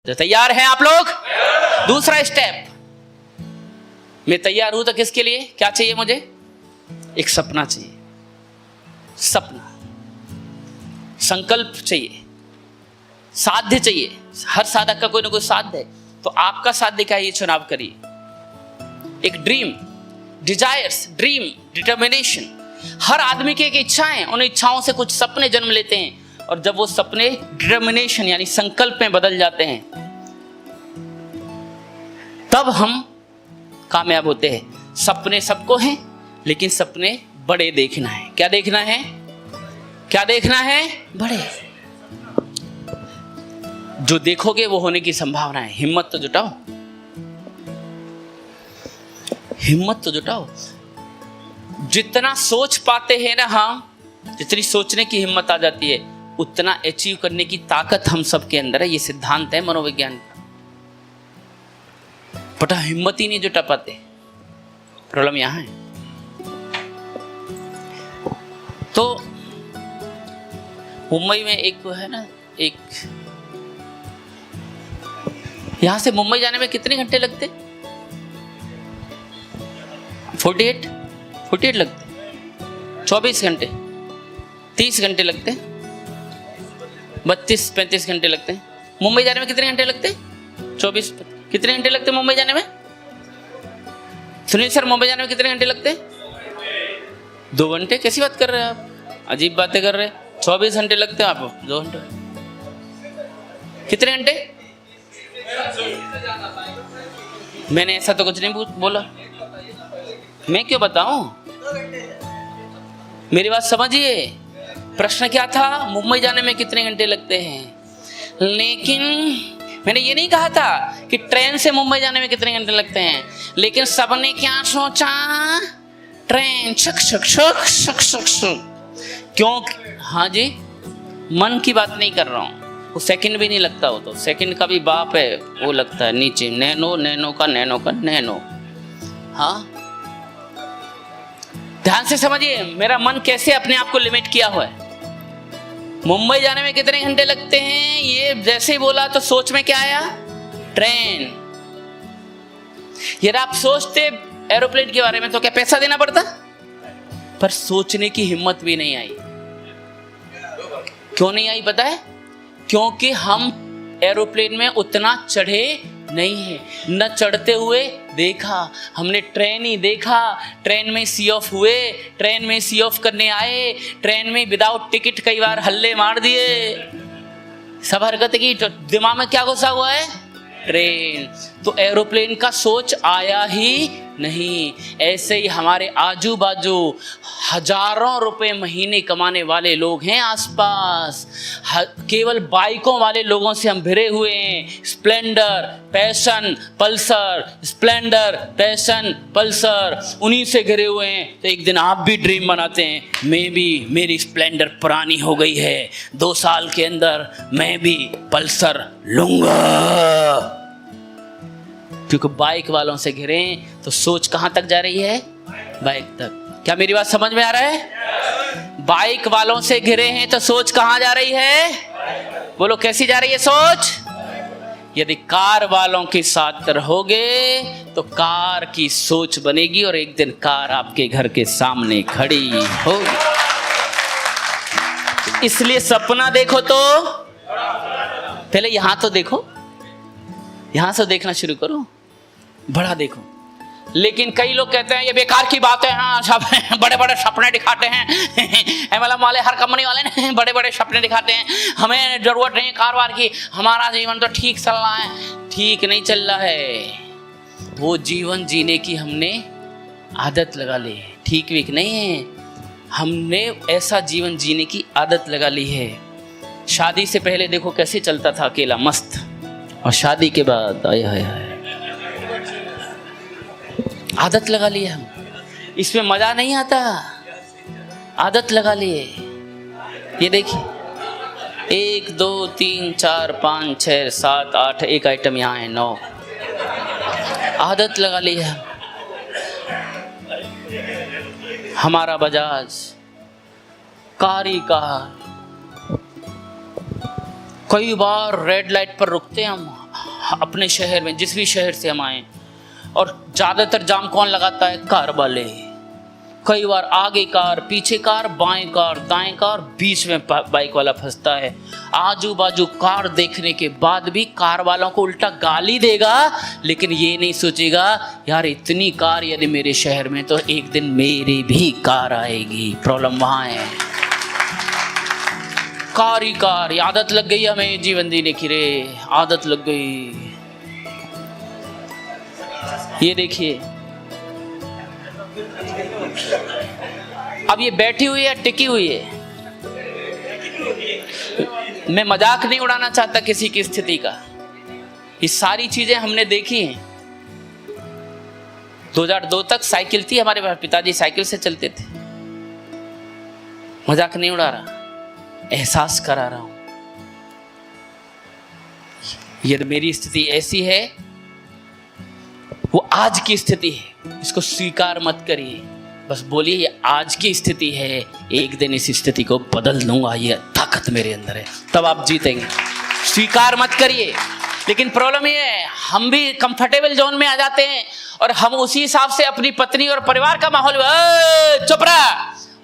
तो तैयार हैं आप लोग? दूसरा स्टेप, मैं तैयार हूं तो किसके लिए क्या चाहिए मुझे? एक सपना चाहिए, सपना, संकल्प चाहिए, साध्य चाहिए। हर साधक का कोई ना कोई साध्य है, तो आपका साध्य क्या है ये चुनाव करिए। एक ड्रीम, डिजायर्स, ड्रीम, डिटर्मिनेशन। हर आदमी की एक इच्छाएं, उन इच्छाओं से कुछ सपने जन्म लेते हैं, और जब वो सपने डिटर्मिनेशन यानी संकल्प में बदल जाते हैं, तब हम कामयाब होते हैं। सपने सबको हैं, लेकिन सपने बड़े देखना है। क्या देखना है? क्या देखना है? बड़े। जो देखोगे वो होने की संभावना है। हिम्मत तो जुटाओ, हिम्मत तो जुटाओ। जितना सोच पाते हैं ना हम, जितनी सोचने की हिम्मत आ जाती है, उतना अचीव करने की ताकत हम सबके अंदर है। ये सिद्धांत है मनोविज्ञान का। बट हिम्मत ही नहीं जुटा पाते, प्रॉब्लम यहां है। तो मुंबई में एक है ना, एक यहां से मुंबई जाने में कितने घंटे लगते? 48 लगते, 24 घंटे, 30 घंटे लगते, 32-35 घंटे लगते हैं। मुंबई जाने में कितने घंटे लगते? 24। कितने घंटे लगते मुंबई जाने में? सुनील सर, मुंबई जाने में कितने घंटे लगते? 2 घंटे। कैसी बात कर रहे हैं आप? अजीब बातें कर रहे हैं। 24 घंटे लगते हैं, आप 2 घंटे। कितने घंटे? मैंने ऐसा तो कुछ नहीं बोला। मैं क्यों बताऊं? मेरी बात समझिए। प्रश्न क्या था? मुंबई जाने में कितने घंटे लगते हैं। लेकिन मैंने ये नहीं कहा था कि ट्रेन से मुंबई जाने में कितने घंटे लगते हैं। लेकिन सबने क्या सोचा? ट्रेन छक छक छक छक छक छक। क्यों? हाँ जी, मन की बात नहीं कर रहा हूं। वो सेकंड भी नहीं लगता, हो तो सेकंड का भी बाप है, वो लगता है नीचे। नैनो, नैनो का नैनो का नैनो। हाँ, ध्यान से समझिए मेरा मन कैसे अपने आप को लिमिट किया हुआ है। मुंबई जाने में कितने घंटे लगते हैं, ये जैसे ही बोला तो सोच में क्या आया? ट्रेन। यदि आप सोचते एरोप्लेन के बारे में तो क्या पैसा देना पड़ता? पर सोचने की हिम्मत भी नहीं आई। क्यों नहीं आई पता है? क्योंकि हम एरोप्लेन में उतना चढ़े नहीं है, न चढ़ते हुए देखा। हमने ट्रेन ही देखा। ट्रेन में सी ऑफ हुए, ट्रेन में सी ऑफ करने आए, ट्रेन में विदाउट टिकट कई बार हल्ले मार दिए, सब हरकत की। तो दिमाग में क्या घुसा हुआ है? ट्रेन। तो एरोप्लेन का सोच आया ही नहीं। ऐसे ही हमारे आजू बाजू हजारों रुपए महीने कमाने वाले लोग हैं आसपास। केवल बाइकों वाले लोगों से हम भिरे हुए हैं। Splendor, passion, Pulsar, Splendor, passion, Pulsar, उन्हीं से घिरे हुए हैं। तो एक दिन आप भी ड्रीम बनाते हैं, मैं भी, मेरी स्प्लेंडर पुरानी हो गई है, 2 साल के अंदर मैं भी पल्सर लूंगा। क्योंकि बाइक वालों से घिरे तो सोच कहां तक जा रही है? बाइक तक। क्या मेरी बात समझ में आ रहा है? बाइक वालों से घिरे हैं तो सोच कहां जा रही है? बोलो कैसी जा रही है सोच? यदि कार वालों के साथ रहोगे तो कार की सोच बनेगी, और एक दिन कार आपके घर के सामने खड़ी होगी। इसलिए सपना देखो तो पहले यहां तो देखो, यहां से देखना शुरू करो, बड़ा देखो। लेकिन कई लोग कहते हैं ये बेकार की बात है। हाँ, सब बड़े बड़े सपने दिखाते हैं। एमएलएम वाले, हर कंपनी वाले ने बड़े बड़े सपने दिखाते हैं। हमें जरूरत नहीं कारोबार की, हमारा जीवन तो ठीक चल रहा है। ठीक नहीं चल रहा है, वो जीवन जीने की हमने आदत लगा ली है। ठीक वीक नहीं है, हमने ऐसा जीवन जीने की आदत लगा ली है। शादी से पहले देखो कैसे चलता था अकेला मस्त, और शादी के बाद आय हाय हाय आदत लगा ली हम। इसमें मजा नहीं आता, आदत लगा लिए। ये देखिए 1 2 3 4 5 6 7 8, एक आइटम यहाँ है 9। आदत लगा ली है। हमारा बजाज कारी कार, कई बार रेड लाइट पर रुकते हैं हम, अपने शहर में, जिस भी शहर से हम आए, और ज़्यादातर जाम कौन लगाता है? कार वाले। कई बार आगे कार, पीछे कार, बाएं कार, दाएं कार, बीच में बाइक वाला फंसता है। आजू बाजू कार देखने के बाद भी कार वालों को उल्टा गाली देगा, लेकिन ये नहीं सोचेगा यार इतनी कार यदि मेरे शहर में तो एक दिन मेरी भी कार आएगी। प्रॉब्लम वहाँ है, कार ही कार। ये आदत लग गई हमें जीवन जीने की, रे आदत लग गई। ये देखिए, अब ये बैठी हुई है, टिकी हुई है। मैं मजाक नहीं उड़ाना चाहता किसी की स्थिति का, ये सारी चीजें हमने देखी हैं। 2002 तक साइकिल थी हमारे पास, पिताजी साइकिल से चलते थे। मजाक नहीं उड़ा रहा, एहसास करा रहा हूं। यदि मेरी स्थिति ऐसी है, वो आज की स्थिति है, इसको स्वीकार मत करिए। बस बोलिए ये आज की स्थिति है, एक दिन इस स्थिति को बदल लूंगा, ये ताकत मेरे अंदर है, तब आप जीतेंगे। स्वीकार मत करिए। लेकिन प्रॉब्लम ये है, हम भी कंफर्टेबल जोन में आ जाते हैं और हम उसी हिसाब से अपनी पत्नी और परिवार का माहौल, चुप रहा।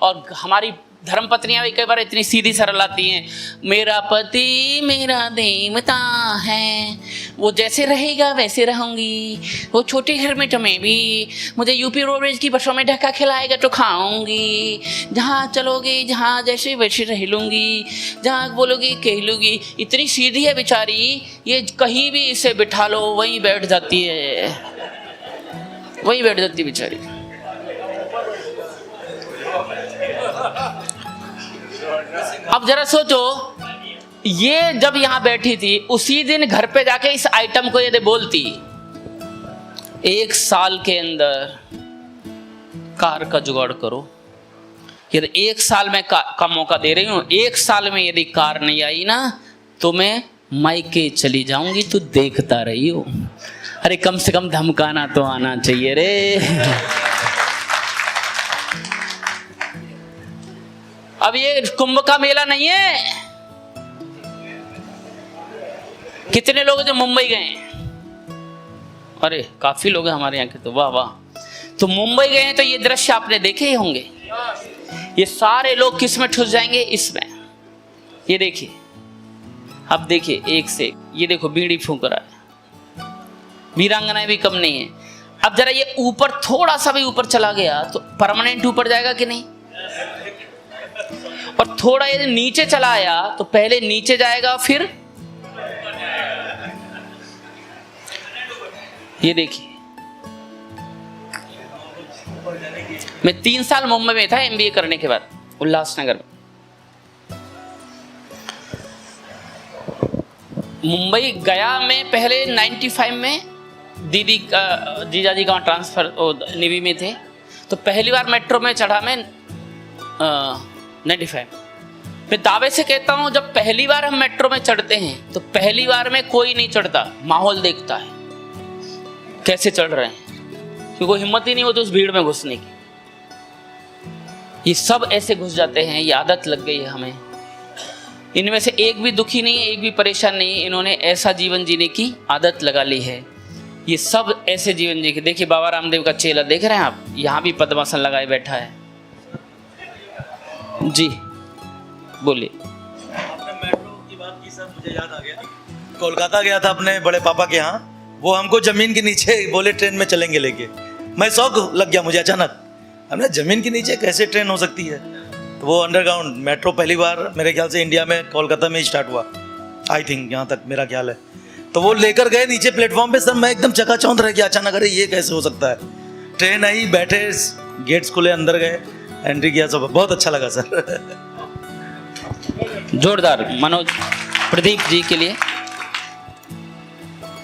और हमारी धर्म पत्नियां भी कई बार इतनी सीधी सरल आती हैं, मेरा पति मेरा देवता है, वो जैसे रहेगा वैसे रहूंगी, वो छोटे घर में तो मैं भी, मुझे यूपी रोडवेज की बसों में ढक्का खिलाएगा तो खाऊंगी, जहाँ चलोगे जहाँ जैसे वैसे रह लूँगी, जहाँ बोलोगी कह लूँगी। इतनी सीधी है बेचारी, ये कहीं भी इसे बिठा लो वहीं बैठ जाती है, वहीं बैठ जाती बेचारी। अब जरा सोचो, ये जब यहां बैठी थी, उसी दिन घर पे जाके इस आइटम को यदि बोलती, 1 साल के अंदर कार का जुगाड़ करो। यदि 1 साल में का मौका दे रही हूं, 1 साल में यदि कार नहीं आई ना तो मैं मायके चली जाऊंगी, तू देखता रही हो। अरे कम से कम धमकाना तो आना चाहिए रे। अब ये कुंभ का मेला नहीं है। कितने लोग जो मुंबई गए हैं? अरे काफी लोग हैं हमारे यहाँ के, तो वाह वाह। तो मुंबई गए हैं तो ये दृश्य आपने देखे ही होंगे। ये सारे लोग किस में ठुस जाएंगे? इसमें। ये देखिए, अब देखिए एक से, ये देखो बीड़ी फूंक रहा है, वीरांगनाएं भी कम नहीं है। अब जरा ये ऊपर, थोड़ा सा भी ऊपर चला गया तो परमानेंट ऊपर जाएगा कि नहीं? और थोड़ा यदि नीचे चला आया तो पहले नीचे जाएगा, फिर ये देखिए। मैं 3 साल मुंबई में था एमबीए करने के बाद, उल्लासनगर में। मुंबई गया मैं पहले 95 में, दीदी का, जीजाजी का ट्रांसफर नेवी में थे, तो पहली बार मेट्रो में चढ़ा मैं 95। मैं दावे से कहता हूं, जब पहली बार हम मेट्रो में चढ़ते हैं तो पहली बार में कोई नहीं चढ़ता, माहौल देखता है कैसे चढ़ रहे हैं, क्योंकि कोई हिम्मत ही नहीं होती उस भीड़ में घुसने की। ये सब ऐसे घुस जाते हैं, ये आदत लग गई है हमें। इनमें से एक भी दुखी नहीं है, एक भी परेशान नहीं है, इन्होंने ऐसा जीवन जीने की आदत लगा ली है। ये सब ऐसे जीवन जी के, देखिए बाबा रामदेव का चेला देख रहे हैं आप, यहाँ भी पद्मासन लगाए बैठा है। जी बोलिए। आपने मेट्रो की बात की सर, मुझे याद आ गया, कोलकाता गया था अपने बड़े पापा के यहाँ, वो हमको जमीन के नीचे बोले ट्रेन में चलेंगे लेके। मैं शौक लग गया मुझे अचानक, हमने जमीन के नीचे कैसे ट्रेन हो सकती है। तो वो अंडरग्राउंड मेट्रो पहली बार मेरे ख्याल से इंडिया में कोलकाता में ही स्टार्ट हुआ, आई थिंक, यहाँ तक मेरा ख्याल है। तो वो लेकर गए नीचे प्लेटफॉर्म पे, सर मैं एकदम चकाचौंध रह गया अचानक, अरे ये कैसे हो सकता है। ट्रेन आई, बैठे, गेट्स खुले, अंदर गए, एंट्री किया, सब बहुत अच्छा लगा सर। जोरदार मनोज प्रदीप जी के लिए।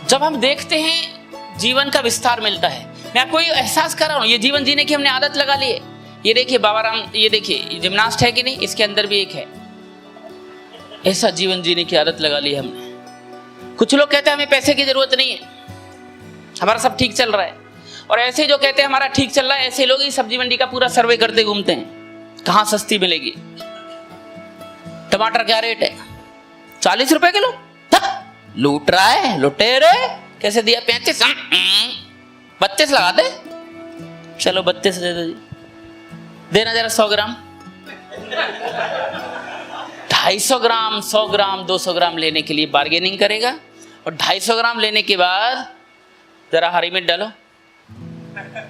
जब हम देखते हैं जीवन का विस्तार मिलता है। मैं आपको ये एहसास कर रहा हूं, ये जीवन जीने की हमने आदत लगा ली है। ये देखिए बाबा राम, ये देखिए जिम्नास्ट है कि नहीं, इसके अंदर भी एक है। ऐसा जीवन जीने की आदत लगा ली है हमने। कुछ लोग कहते हैं हमें पैसे की जरूरत नहीं है, हमारा सब ठीक चल रहा है। और ऐसे जो कहते हैं हमारा ठीक चल रहा है, ऐसे लोग ही सब्जी मंडी का पूरा सर्वे करते घूमते हैं, कहां सस्ती मिलेगी। टमाटर क्या रेट है? 40 रुपए किलो। लूट रहा है, लुटेरे। कैसे दिया? 35, 32 लगा दे। चलो 32 दे दो जी। देना जरा 100 ग्राम, 250 ग्राम, 100 ग्राम, 200 ग्राम लेने के लिए बार्गेनिंग करेगा, और 250 ग्राम लेने के बाद जरा हरी मिर्च डालो,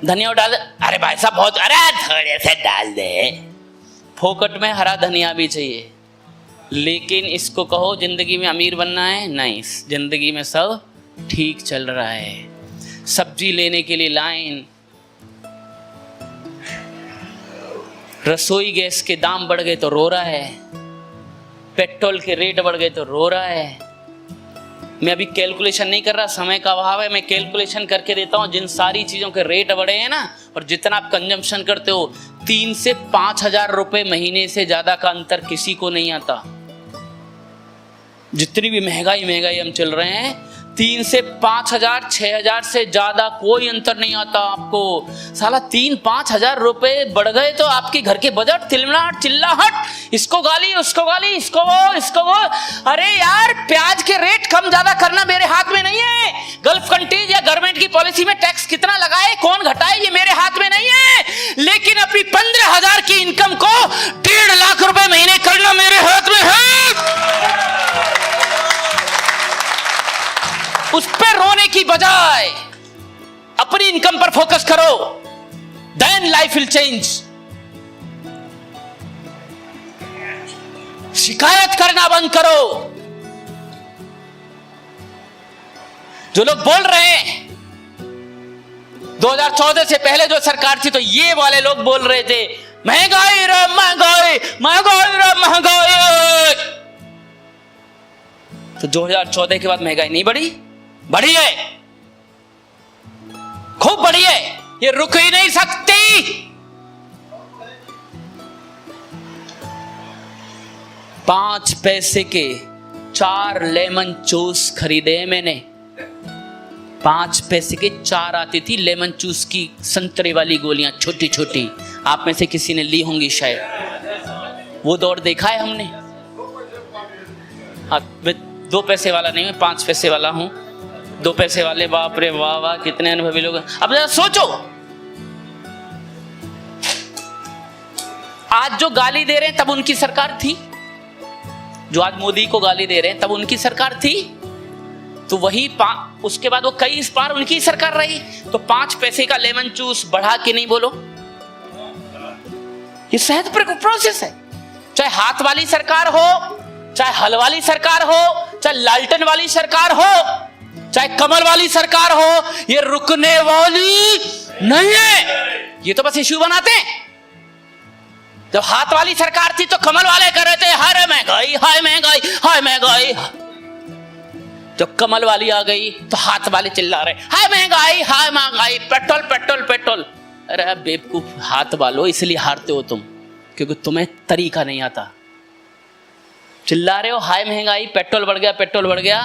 धनिया डाल दे। अरे भाई साहब बहुत, अरे थोड़े से डाल दे। फोकट में हरा धनिया भी चाहिए, लेकिन इसको कहो जिंदगी में अमीर बनना है, नहीं, जिंदगी में सब ठीक चल रहा है। सब्जी लेने के लिए लाइन, रसोई गैस के दाम बढ़ गए तो रो रहा है, पेट्रोल के रेट बढ़ गए तो रो रहा है। मैं अभी कैलकुलेशन नहीं कर रहा, समय का अभाव है, मैं कैलकुलेशन करके देता हूं। जिन सारी चीजों के रेट बढ़े हैं ना, और जितना आप कंजम्पशन करते हो, 3 से 5 हजार रुपए महीने से ज्यादा का अंतर किसी को नहीं आता। जितनी भी महंगाई हम चल रहे हैं, 3 से 5 हजार, 6 हजार से ज्यादा कोई अंतर नहीं आता आपको। साला 3-5 हजार रुपए बढ़ गए तो आपके घर के बजट तिलमिलाहट, चिल्लाहट, इसको गाली, उसको गाली, इसको वो। अरे यार, प्याज के रेट कम ज्यादा करना मेरे हाथ में नहीं है। गल्फ कंट्रीज या गवर्नमेंट की पॉलिसी में टैक्स कितना लगाए, कौन घटाए, ये मेरे हाथ में नहीं है। लेकिन अपनी 15,000 की इनकम को 1.5 लाख रुपए महीने करना मेरे हाथ में है। उस पर रोने की बजाय अपनी इनकम पर फोकस करो, देन लाइफ विल चेंज। शिकायत करना बंद करो। जो लोग बोल रहे हैं 2014 से पहले जो सरकार थी, तो ये वाले लोग बोल रहे थे महंगाई रे महंगाई, महंगाई रे महंगाई। तो 2014 के बाद महंगाई नहीं बढ़ी? बढ़ी है, खूब बढ़ी है, ये रुक ही नहीं सकती। पांच पैसे के 4 लेमन जूस खरीदे मैंने। 5 पैसे के 4 आती थी लेमन जूस की, संतरे वाली गोलियां छोटी छोटी। आप में से किसी ने ली होंगी शायद, वो दौर देखा है हमने। हाँ, 2 पैसे वाला नहीं, मैं 5 पैसे वाला हूं। 2 पैसे वाले, बाप रे वाह वाह, कितने अनुभवी लोग। अब जरा सोचो, आज जो गाली दे रहे हैं तब उनकी सरकार थी, जो आज मोदी को गाली दे रहे हैं तब उनकी सरकार थी। तो वही उसके बाद वो कई बार उनकी सरकार रही। तो 5 पैसे का लेमन जूस बढ़ा के नहीं बोलो, ये सहज प्रोसेस है। चाहे हाथ वाली सरकार हो, चाहे हल वाली सरकार हो, चाहे लालटेन वाली सरकार हो, चाहे कमल वाली सरकार हो, ये रुकने वाली नहीं है। ये तो बस इश्यू बनाते हैं। जब हाथ वाली सरकार थी तो कमल वाले कर रहे थे हाय महंगाई, हाय महंगाई, हाय महंगाई। जब कमल वाली आ गई तो हाथ वाले चिल्ला रहे हाय महंगाई, हाय महंगाई, पेट्रोल पेट्रोल पेट्रोल। अरे बेवकूफ हाथ वालों, इसलिए हारते हो तुम, क्योंकि तुम्हें तरीका नहीं आता। चिल्ला रहे हो हाय महंगाई, पेट्रोल बढ़ गया, पेट्रोल बढ़ गया।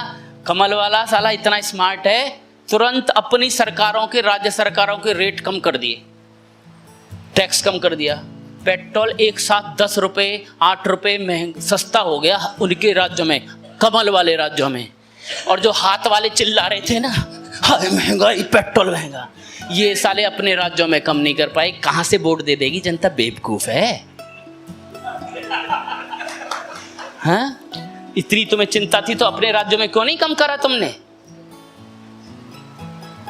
कमल वाला साला इतना स्मार्ट है, तुरंत अपनी सरकारों के, राज्य सरकारों के रेट कम कर दिए, टैक्स कम कर दिया। पेट्रोल एक साथ 10 रुपए 8 रुपए सस्ता हो गया उनके राज्यों में, कमल वाले राज्यों में। और जो हाथ वाले चिल्ला रहे थे ना हाय महंगाई, पेट्रोल महंगा, ये साले अपने राज्यों में कम नहीं कर पाए। कहां से वोट दे देगी जनता? बेवकूफ है। हाँ, इतनी तुम्हें चिंता थी तो अपने राज्यों में क्यों नहीं कम करा तुमने?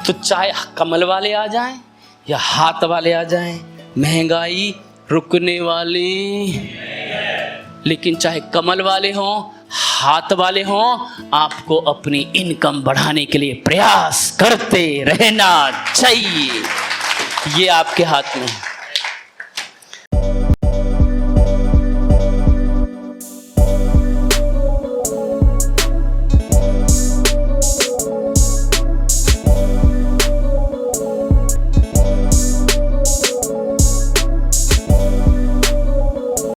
तो चाहे कमल वाले आ जाएं या हाथ वाले आ जाएं, महंगाई रुकने वाली। लेकिन चाहे कमल वाले हों, हाथ वाले हों, आपको अपनी इनकम बढ़ाने के लिए प्रयास करते रहना चाहिए। ये आपके हाथ में है।